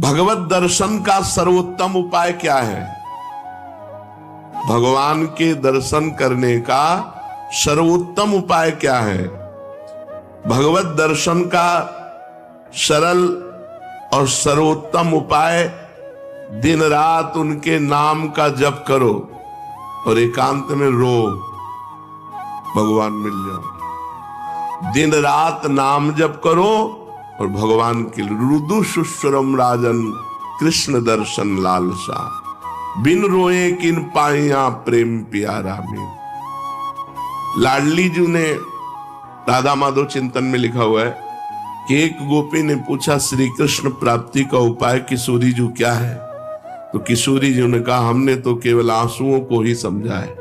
भगवत दर्शन का सर्वोत्तम उपाय क्या है? भगवान के दर्शन करने का सर्वोत्तम उपाय क्या है? भगवत दर्शन का सरल और सर्वोत्तम उपाय दिन रात उनके नाम का जप करो और एकांत में रो, भगवान मिल जाओ। दिन रात नाम जप करो और भगवान के रुदु सुश्रम राजन कृष्ण दर्शन लालसा, बिन रोए किन पाइया प्रेम प्यारा में। लाडली जी ने राधा माधव चिंतन में लिखा हुआ है कि एक गोपी ने पूछा श्री कृष्ण प्राप्ति का उपाय किशोरी जी क्या है? तो किशोरी जी ने कहा हमने तो केवल आंसुओं को ही समझा है,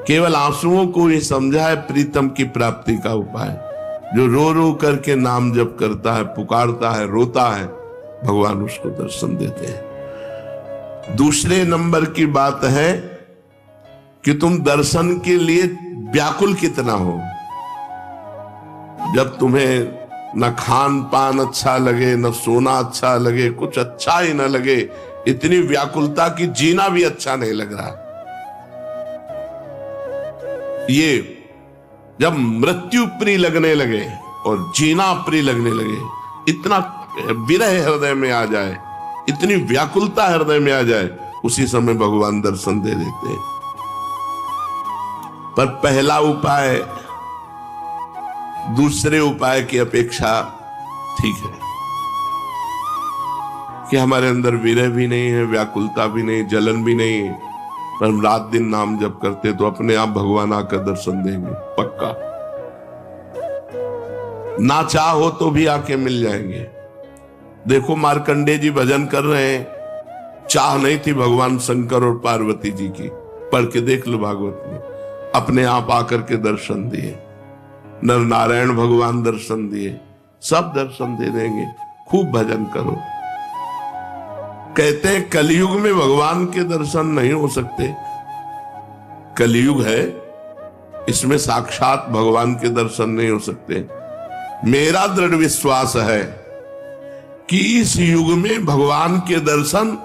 केवल आंसुओं को ही समझा है प्रीतम की प्राप्ति का उपाय। जो रो रो करके नाम जप करता है, पुकारता है, रोता है, भगवान उसको दर्शन देते हैं। दूसरे नंबर की बात है कि तुम दर्शन के लिए व्याकुल कितना हो। जब तुम्हें न खान पान अच्छा लगे, न सोना अच्छा लगे, कुछ अच्छा ही न लगे, इतनी व्याकुलता की जीना भी अच्छा नहीं लग रहा। ये जब मृत्यु प्रिय लगने लगे और जीना प्रिय लगने लगे, इतना विरह हृदय में आ जाए, इतनी व्याकुलता हृदय में आ जाए, उसी समय भगवान दर्शन दे देते हैं। पर पहला उपाय दूसरे उपाय की अपेक्षा ठीक है कि हमारे अंदर विरह भी नहीं है, व्याकुलता भी नहीं, जलन भी नहीं है, पर हम रात दिन नाम जप करते तो अपने आप भगवान आकर दर्शन देंगे, पक्का। ना चाहो तो भी आके मिल जाएंगे। देखो मार्कंडेय जी भजन कर रहे हैं, चाह नहीं थी भगवान शंकर और पार्वती जी की, पढ़ के देख लो भागवत में, अपने आप आकर के दर्शन दिए। नर नारायण भगवान दर्शन दिए, सब दर्शन दे देंगे, खूब भजन करो। कहते हैं कलयुग में भगवान के दर्शन नहीं हो सकते। कलयुग है, इसमें साक्षात भगवान के दर्शन नहीं हो सकते। मेरा दृढ़ विश्वास है कि इस युग में भगवान के दर्शन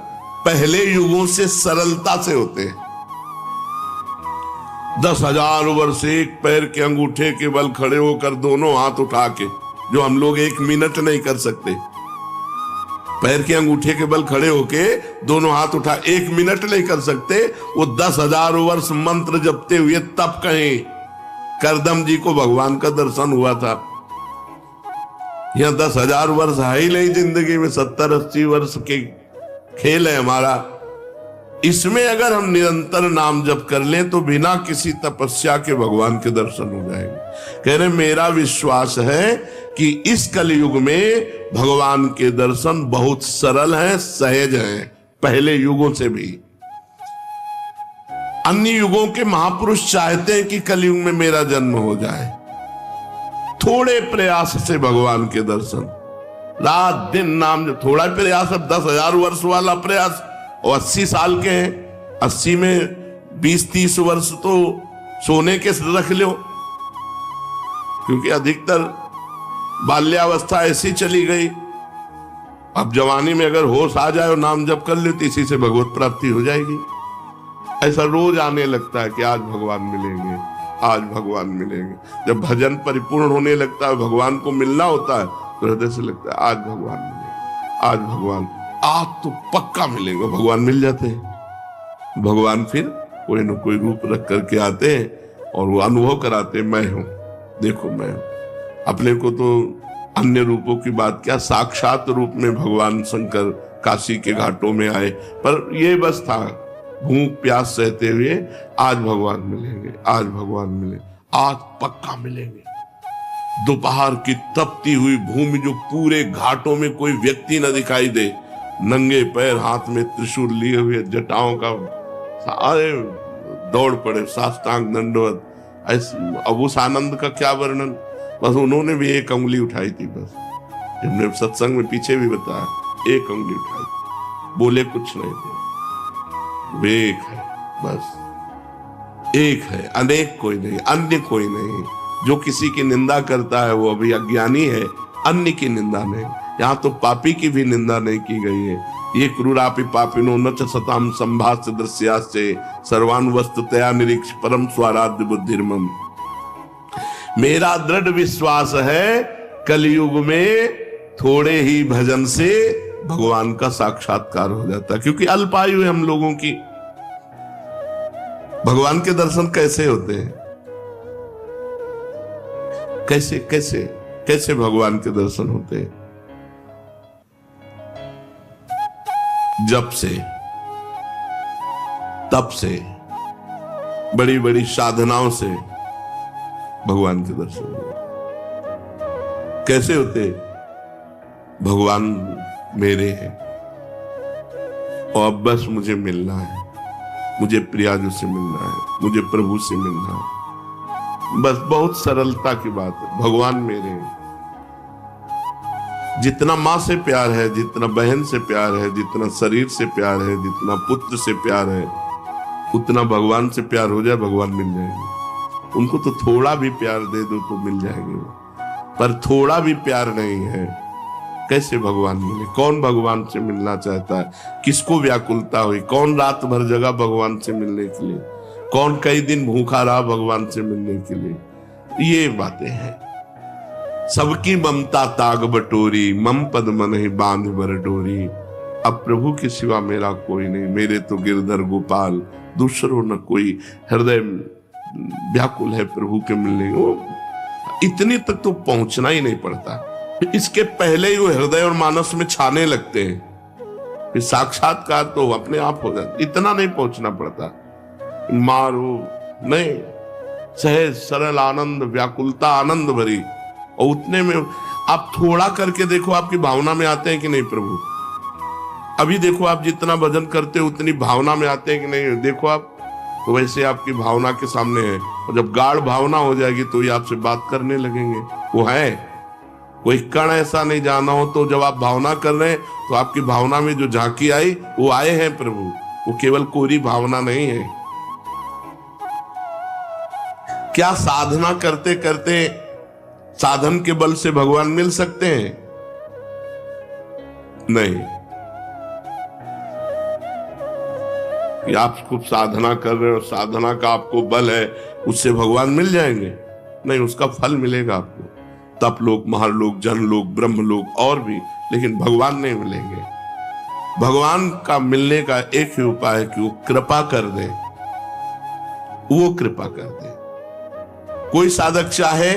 पहले युगों से सरलता से होते हैं। 10,000 वर्ष एक पैर के अंगूठे के बल खड़े होकर दोनों हाथ उठा के, जो हम लोग 1 मिनट नहीं कर सकते, पैर के अंगूठे के बल खड़े होके दोनों हाथ उठा 1 मिनट नहीं कर सकते, वो 10,000 वर्ष मंत्र जपते हुए तब कहीं करदम जी को भगवान का दर्शन हुआ था। यहां 10,000 वर्ष है ही नहीं जिंदगी में, 70-80 वर्ष के खेल है हमारा। इसमें अगर हम निरंतर नाम जप कर लें तो बिना किसी तपस्या के भगवान के दर्शन हो जाएंगे। कह रहे मेरा विश्वास है कि इस कलयुग में भगवान के दर्शन बहुत सरल हैं, सहज हैं, पहले युगों से भी। अन्य युगों के महापुरुष चाहते हैं कि कलयुग में मेरा जन्म हो जाए, थोड़े प्रयास से भगवान के दर्शन, रात दिन नाम, थोड़ा प्रयास, अब 10,000 वर्ष वाला प्रयास, और 80 साल के हैं, 80 में 20-30 वर्ष तो सोने के रख लो, क्योंकि अधिकतर बाल्यावस्था ऐसी चली गई। अब जवानी में अगर होश आ जाए और नाम जप कर ले तो इसी से भगवत प्राप्ति हो जाएगी। ऐसा रोज आने लगता है कि आज भगवान मिलेंगे, आज भगवान मिलेंगे। जब भजन परिपूर्ण होने लगता है, भगवान को मिलना होता है, तो हृदय से लगता है आज भगवान मिलेंगे, आज भगवान, आज तो पक्का मिलेंगे। भगवान मिल जाते हैं। भगवान फिर कोई न कोई रूप रख करके आते हैं और वो अनुभव कराते हैं, मैं हूं, देखो मैं हूं। अपने को तो अन्य रूपों की बात क्या, साक्षात रूप में भगवान शंकर काशी के घाटों में आए, पर ये बस था भूख प्यास सहते हुए, आज भगवान मिलेंगे, आज भगवान मिलेंगे, आज पक्का मिलेंगे। दोपहर की तपती हुई भूमि, जो पूरे घाटों में कोई व्यक्ति न दिखाई दे, नंगे पैर, हाथ में त्रिशूल लिए हुए, जटाओं का, सारे दौड़ पड़े, साष्टांग दंडवत। ऐसे अब उस आनंद का क्या वर्णन, बस उन्होंने भी 1 उंगली उठाई थी, बस हमने सत्संग में पीछे भी बताया, 1 उंगली उठाई, बोले कुछ नहीं थे। वे एक है, बस एक है, अनेक कोई नहीं, अन्य कोई नहीं। जो किसी की निंदा करता है वो अभी अज्ञानी है, अन्य की निंदा नहीं। यहां तो पापी की भी निंदा नहीं की गई है। ये क्रूरापि पापिनो न च सताम संभाष्य दृश्यास्य सर्वानुवस्तुतया निरीक्ष परम स्वाराध्य बुद्धिर्मम। मेरा दृढ़ विश्वास है कलयुग में थोड़े ही भजन से भगवान का साक्षात्कार हो जाता है, क्योंकि अल्पायु है हम लोगों की। भगवान के दर्शन कैसे होते हैं? कैसे कैसे कैसे भगवान के दर्शन होते हैं? जप से, तप से, बड़ी बड़ी साधनाओं से भगवान के दर्शन कैसे होते? भगवान मेरे हैं और अब बस मुझे मिलना है, मुझे प्रियाजू से मिलना है, मुझे प्रभु से मिलना है। बस बहुत सरलता की बात है। भगवान मेरे हैं। जितना माँ से प्यार है, जितना बहन से प्यार है, जितना शरीर से प्यार है, जितना पुत्र से प्यार है, उतना भगवान से प्यार हो जाए, भगवान मिल जाएंगे। उनको तो थोड़ा भी प्यार दे दो तो मिल जाएंगे, पर थोड़ा भी प्यार नहीं है, कैसे भगवान मिले? कौन भगवान से मिलना चाहता है? किसको व्याकुलता हुई? कौन रात भर जगा भगवान से मिलने के लिए? कौन कई दिन भूखा रहा भगवान से मिलने के लिए? ये बातें हैं। सबकी ममता ताग बटोरी, मम पद मन ही बांध बर डोरी। अब प्रभु के सिवा मेरा कोई नहीं, मेरे तो गिरधर गोपाल, दूसरों न कोई। हृदय व्याकुल है प्रभु के मिलने। वो इतनी तक तो पहुंचना ही नहीं पड़ता, इसके पहले ही वो हृदय और मानस में छाने लगते हैं। फिर साक्षात्कार तो अपने आप हो जाता, इतना नहीं पहुंचना पड़ता। मारो नहीं, सहज सरल आनंद, व्याकुलता आनंद भरी, और उतने में आप थोड़ा करके देखो, आपकी भावना में आते हैं कि नहीं प्रभु? अभी देखो आप जितना भजन करते हो उतनी भावना में आते हैं कि नहीं? देखो आप तो वैसे आपकी भावना के सामने है, और जब गाढ़ भावना हो जाएगी तो ये आपसे बात करने लगेंगे। वो है, कोई कण ऐसा नहीं जाना हो तो जब आप भावना कर रहे हैं तो आपकी भावना में जो झांकी आई वो आए हैं प्रभु। वो केवल कोरी भावना नहीं है। क्या साधना करते करते साधन के बल से भगवान मिल सकते हैं? नहीं। कि आप खूब साधना कर रहे हो, साधना का आपको बल है, उससे भगवान मिल जाएंगे? नहीं, उसका फल मिलेगा आपको, तप लोक, महालोक, जनलोक, ब्रह्मलोक और भी, लेकिन भगवान नहीं मिलेंगे। भगवान का मिलने का एक ही उपाय है कि वो कृपा कर दे, वो कृपा कर दे। कोई साधक चाहे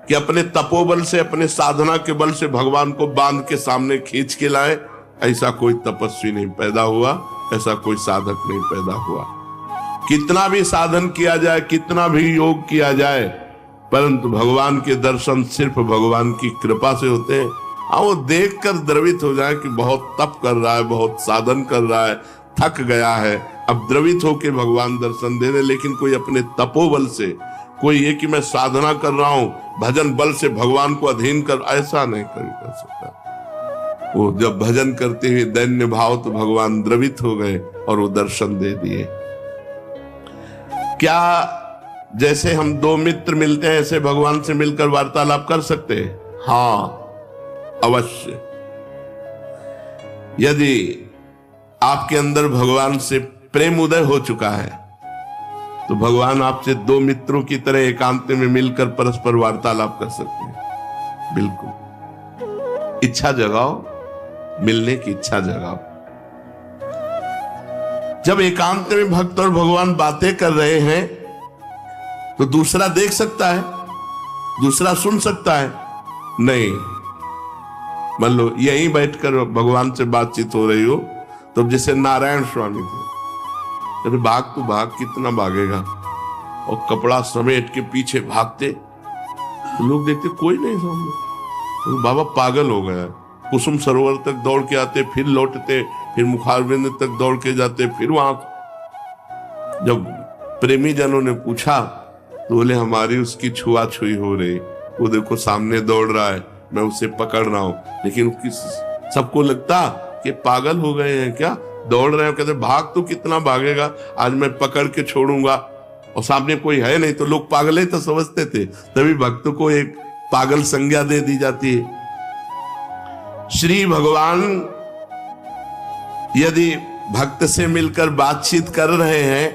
कि अपने तपोबल से, अपने साधना के बल से भगवान को बांध के सामने खींच के लाए, ऐसा कोई तपस्वी नहीं पैदा हुआ, ऐसा कोई साधक नहीं पैदा हुआ। कितना भी साधन किया जाए, कितना भी योग किया जाए, परंतु भगवान के दर्शन सिर्फ भगवान की कृपा से होते हैं। हाँ, वो देखकर द्रवित हो जाए कि बहुत तप कर रहा है, बहुत साधन कर रहा है, थक गया है, अब द्रवित होके भगवान दर्शन दे रहे। लेकिन कोई अपने तपोबल से, कोई ये कि मैं साधना कर रहा हूं, भजन बल से भगवान को अधीन कर, ऐसा नहीं कर सकता। वो जब भजन करते हुए दैन्य भाव, तो भगवान द्रवित हो गए और वो दर्शन दे दिए। क्या जैसे हम दो मित्र मिलते हैं ऐसे भगवान से मिलकर वार्तालाप कर सकते हैं? हाँ, अवश्य। यदि आपके अंदर भगवान से प्रेम उदय हो चुका है तो भगवान आपसे दो मित्रों की तरह एकांत में मिलकर परस्पर वार्तालाप कर सकते हैं। बिल्कुल, इच्छा जगाओ, मिलने की इच्छा जगाओ। जब एकांत में भक्त और भगवान बातें कर रहे हैं तो दूसरा देख सकता है, दूसरा सुन सकता है? नहीं। मान लो यहीं बैठकर भगवान से बातचीत हो रही हो, तो जैसे नारायण स्वामी थे, अरे भाग तो भाग, कितना भागेगा, और कपड़ा समेट के पीछे भागते, तो लोग देखते कोई नहीं सामने, तो बाबा पागल हो गया। कुसुम सरोवर तक दौड़ के आते, फिर लौटते, फिर मुखारबिंद तक दौड़ के जाते, फिर वहां। जब प्रेमी जनों ने पूछा तो बोले हमारी उसकी छुआछुई हो रही, वो देखो सामने दौड़ रहा है, मैं उसे पकड़ रहा हूं। लेकिन सबको लगता कि पागल हो गए हैं क्या, दौड़ रहे हैं। कहते भाग तो कितना भागेगा, आज मैं पकड़ के छोड़ूंगा, और सामने कोई है नहीं, तो लोग पागल ही तो समझते थे। तभी भक्त को एक पागल संज्ञा दे दी जाती है। श्री भगवान यदि भक्त से मिलकर बातचीत कर रहे हैं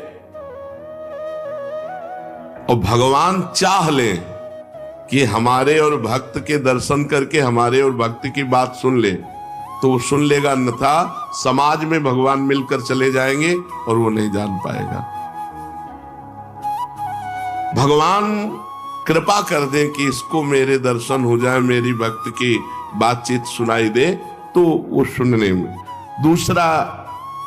और भगवान चाह ले कि हमारे और भक्त के दर्शन करके हमारे और भक्त की बात सुन ले, तो वो सुन लेगा, अन्यथा समाज में भगवान मिलकर चले जाएंगे और वो नहीं जान पाएगा। भगवान कृपा कर दें कि इसको मेरे दर्शन हो जाए, मेरी भक्त की बातचीत सुनाई दे, तो वो सुनने में दूसरा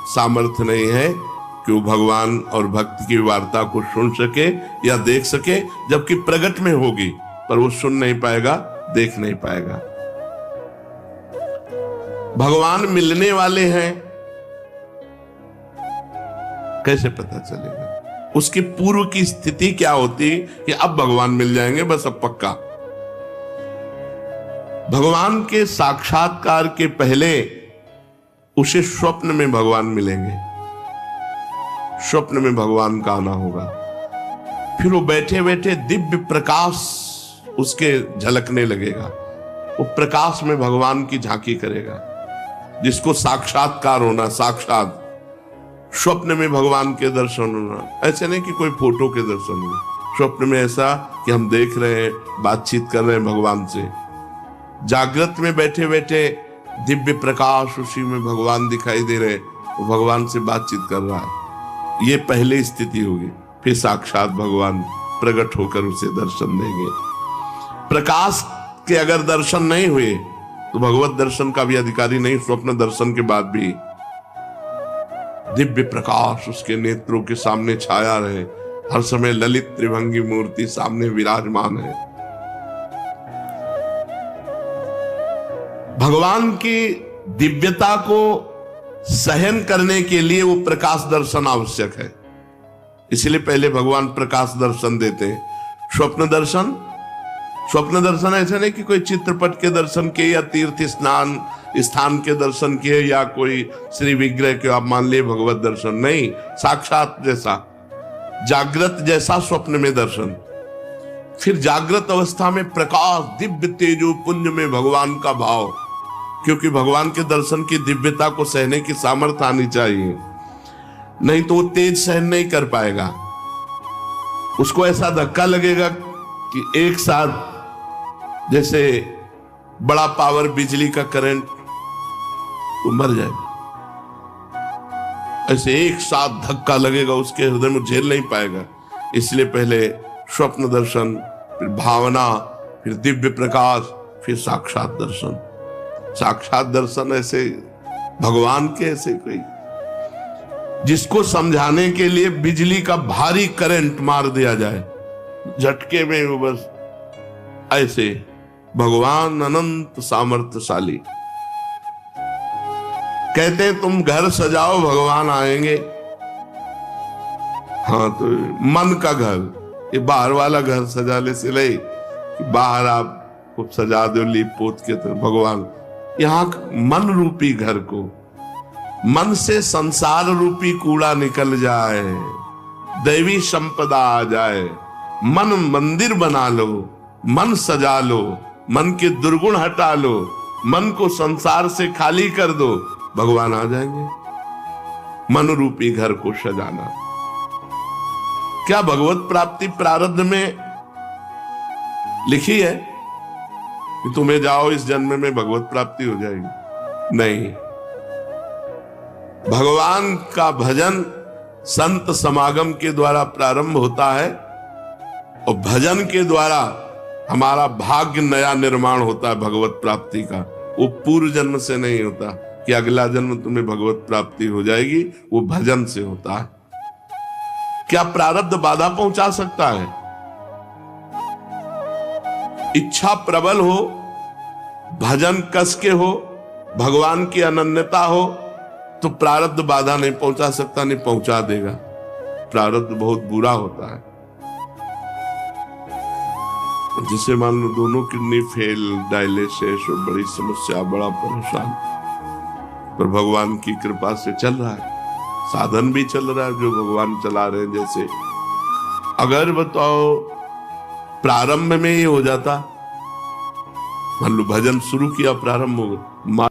सामर्थ्य नहीं है कि वो भगवान और भक्त की वार्ता को सुन सके या देख सके, जबकि प्रकट में होगी पर वो सुन नहीं पाएगा, देख नहीं पाएगा। भगवान मिलने वाले हैं, कैसे पता चलेगा? उसकी पूर्व की स्थिति क्या होती कि अब भगवान मिल जाएंगे, बस अब पक्का। भगवान के साक्षात्कार के पहले उसे स्वप्न में भगवान मिलेंगे, स्वप्न में भगवान का आना होगा। फिर वो बैठे बैठे दिव्य प्रकाश उसके झलकने लगेगा, वो प्रकाश में भगवान की झांकी करेगा, जिसको साक्षात्कार होना, साक्षात स्वप्न में भगवान के दर्शन होना। ऐसे नहीं कि कोई फोटो के दर्शन हो, स्वप्न में ऐसा कि हम देख रहे हैं, बातचीत कर रहे हैं भगवान से। जागृत में बैठे बैठे दिव्य प्रकाश उसी में भगवान दिखाई दे रहे, वो भगवान से बातचीत कर रहा है। ये पहली स्थिति होगी, फिर साक्षात भगवान प्रकट होकर उसे दर्शन देंगे। प्रकाश के अगर दर्शन नहीं हुए तो भगवत दर्शन का भी अधिकारी नहीं। स्वप्न दर्शन के बाद भी दिव्य प्रकाश उसके नेत्रों के सामने छाया रहे, हर समय ललित त्रिभंगी मूर्ति सामने विराजमान है। भगवान की दिव्यता को सहन करने के लिए वो प्रकाश दर्शन आवश्यक है, इसलिए पहले भगवान प्रकाश दर्शन देते हैं। स्वप्न दर्शन, स्वप्न दर्शन ऐसा नहीं कि कोई चित्रपट के दर्शन किए या तीर्थ स्नान स्थान के दर्शन किए या कोई श्री विग्रह के आप मान लिए भगवत दर्शन, नहीं। साक्षात जैसा, जागृत जैसा स्वप्न में दर्शन, फिर जागृत अवस्था में प्रकाश, दिव्य तेजो पुंज में भगवान का भाव, क्योंकि भगवान के दर्शन की दिव्यता को सहने की सामर्थ्य आनी चाहिए, नहीं तो वो तेज सहन नहीं कर पाएगा। उसको ऐसा धक्का लगेगा कि एक साथ जैसे बड़ा पावर बिजली का करंट, तो मर जाएगा। ऐसे एक साथ धक्का लगेगा उसके हृदय में, झेल नहीं पाएगा। इसलिए पहले स्वप्न दर्शन, फिर भावना, फिर दिव्य प्रकाश, फिर साक्षात दर्शन। साक्षात दर्शन ऐसे भगवान के, ऐसे कोई जिसको समझाने के लिए बिजली का भारी करंट मार दिया जाए, झटके में वो बस ऐसे। भगवान अनंत सामर्थ्यशाली। कहते हैं तुम घर सजाओ भगवान आएंगे। हाँ, तो मन का घर, ये बाहर वाला घर सजाने से नहीं कि बाहर आप खूब सजा दो लीप पोत के, तो भगवान यहाँ मन रूपी घर को, मन से संसार रूपी कूड़ा निकल जाए, दैवी संपदा आ जाए, मन मंदिर बना लो, मन सजा लो, मन के दुर्गुण हटा लो, मन को संसार से खाली कर दो, भगवान आ जाएंगे। मन रूपी घर को सजाना। क्या भगवत प्राप्ति प्रारब्ध में लिखी है कि तुम्हें जाओ इस जन्म में भगवत प्राप्ति हो जाएगी? नहीं। भगवान का भजन संत समागम के द्वारा प्रारंभ होता है और भजन के द्वारा हमारा भाग्य नया निर्माण होता है भगवत प्राप्ति का। वो पूर्व जन्म से नहीं होता कि अगला जन्म तुम्हें भगवत प्राप्ति हो जाएगी, वो भजन से होता है। क्या प्रारब्ध बाधा पहुंचा सकता है? इच्छा प्रबल हो, भजन कस के हो, भगवान की अनन्यता हो, तो प्रारब्ध बाधा नहीं पहुंचा सकता, नहीं पहुंचा देगा। प्रारब्ध बहुत बुरा होता है। जिसे मान लो दोनों किडनी फेल, डायलिसिस, बड़ी समस्या, बड़ा परेशान, पर भगवान की कृपा से चल रहा है, साधन भी चल रहा है जो भगवान चला रहे हैं। जैसे अगर बताओ प्रारंभ में ये हो जाता, मान लो भजन शुरू किया, प्रारंभ हो गया, मा